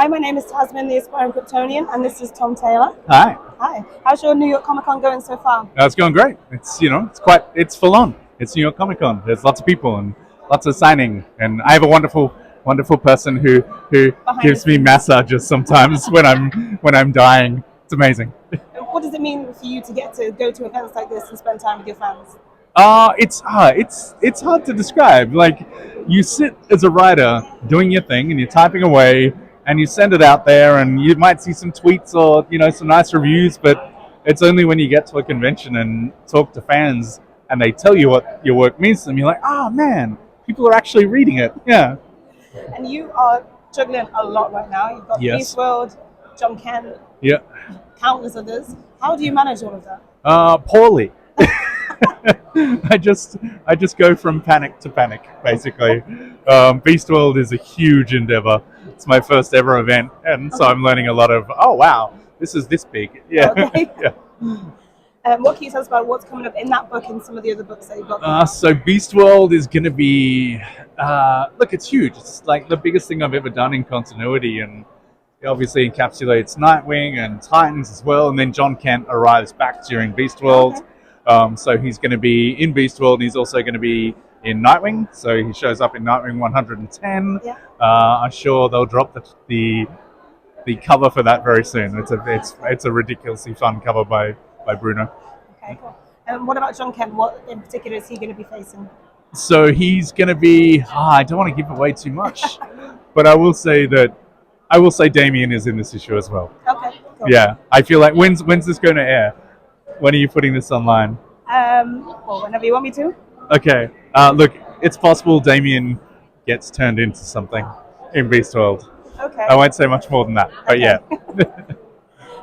Hi, my name is Tasman, the Aspiring Kryptonian, and this is Tom Taylor. Hi. Hi. How's your New York Comic Con going so far? It's going great. It's full on. It's New York Comic Con. There's lots of people and lots of signing, and I have a wonderful person who Behind gives the me scenes. massages sometimes when I'm dying. It's amazing. What does it mean for you to get to go to events like this and spend time with your fans? It's hard to describe. Like, you sit as a writer doing your thing and you're typing away and you send it out there and you might see some tweets or some nice reviews, but it's only when you get to a convention and talk to fans and they tell you what your work means to them, you're like, oh man, people are actually reading it. Yeah. And you are juggling a lot right now. You've got Yes. Beastworld, Jon Kent, Yeah. countless others. How do you manage all of that? Poorly. I just go from panic to panic, basically. Beastworld is a huge endeavor. It's my first ever event, and so I'm learning a lot of, oh wow, this is this big. Yeah. Okay. Yeah. What can you tell us about what's coming up in that book and some of the other books that you've got? So Beastworld is going to be, look, it's huge. It's like the biggest thing I've ever done in continuity, and it obviously encapsulates Nightwing and Titans as well. And then Jon Kent arrives back during Beastworld. Okay. So he's going to be in Beastworld, and he's also going to be in Nightwing. So he shows up in Nightwing 110. Yeah. I'm sure they'll drop the cover for that very soon. It's a ridiculously fun cover by Bruno. Okay, cool. And what about Jon Kent? What in particular is he going to be facing? So he's going to be. I don't want to give away too much, but I will say Damien is in this issue as well. Okay, cool. Yeah, I feel like when's this going to air? When are you putting this online? Well, whenever you want me to. Okay. Look, it's possible Damien gets turned into something in Beastworld. Okay. I won't say much more than that, but Okay. yeah.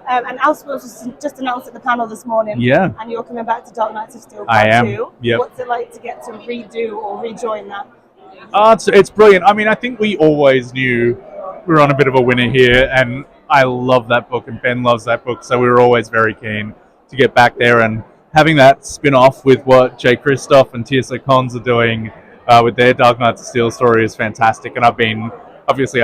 And Elseworlds was just announced at the panel this morning. Yeah. And you're coming back to Dark Knights of Steel I Part am. 2. Yep. What's it like to get to redo or rejoin that? It's brilliant. I mean, I think we always knew we were on a bit of a winner here, and I love that book, and Ben loves that book, so we were always very keen to get back there, and having that spin-off with what Jay Kristoff and Tirsa Cons are doing with their Dark Knights of Steel story is fantastic. And I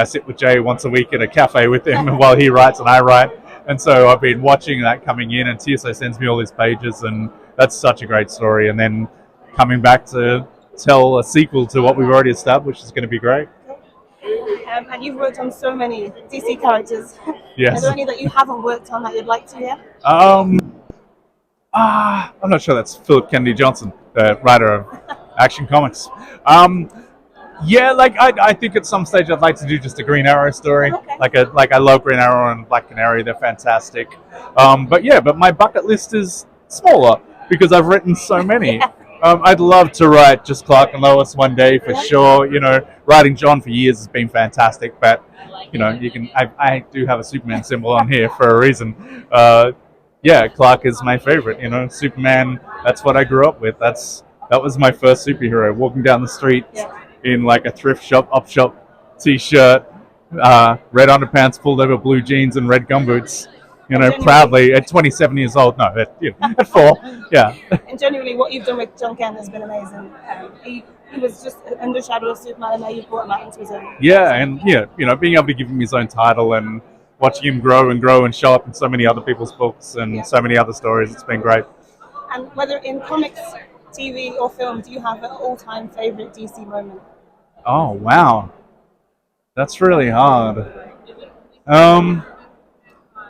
sit with Jay once a week at a cafe with him while he writes and I write, and so I've been watching that coming in, and Tirsa sends me all his pages, and that's such a great story. And then coming back to tell a sequel to what we've already established is going to be great. And you've worked on so many DC characters. Yes. Are there any that you haven't worked on that you'd like to hear? I'm not sure that's Philip Kennedy Johnson, the writer of Action Comics. I think at some stage I'd like to do just a Green Arrow story. Okay. Like I love Green Arrow and Black Canary; they're fantastic. But my bucket list is smaller because I've written so many. Yeah. I'd love to write just Clark and Lois one day for sure. Writing John for years has been fantastic, but I do have a Superman symbol on here for a reason. Clark is my favorite. Superman. That's what I grew up with. That was my first superhero. Walking down the street in like a thrift shop, op shop T-shirt, red underpants, pulled over blue jeans, and red gumboots. Proudly at 27 years old. No, at 4. Yeah. And genuinely, what you've done with Jon Kent has been amazing. He was just under the shadow of Superman, and now you've brought him out into his own. Yeah, and being able to give him his own title and watching him grow and show up in so many other people's books and so many other stories, it's been great. And whether in comics, TV, or film, do you have an all-time favorite DC moment? Oh wow, that's really hard.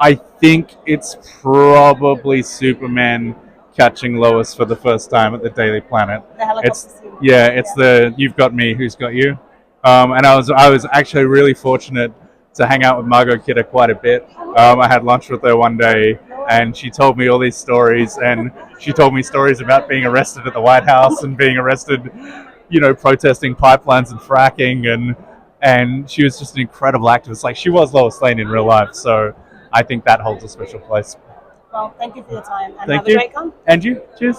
I think it's probably Superman catching Lois for the first time at the Daily Planet. The helicopter scene. It's the "You've got me, who's got you," and I was actually really fortunate to hang out with Margot Kidder quite a bit. I had lunch with her one day, and she told me all these stories, and she told me stories about being arrested at the White House and being arrested, protesting pipelines and fracking, and she was just an incredible activist. Like, she was Lois Lane in real life, so I think that holds a special place. Well, thank you for your time, and Thank have you. a great con. And you. Cheers.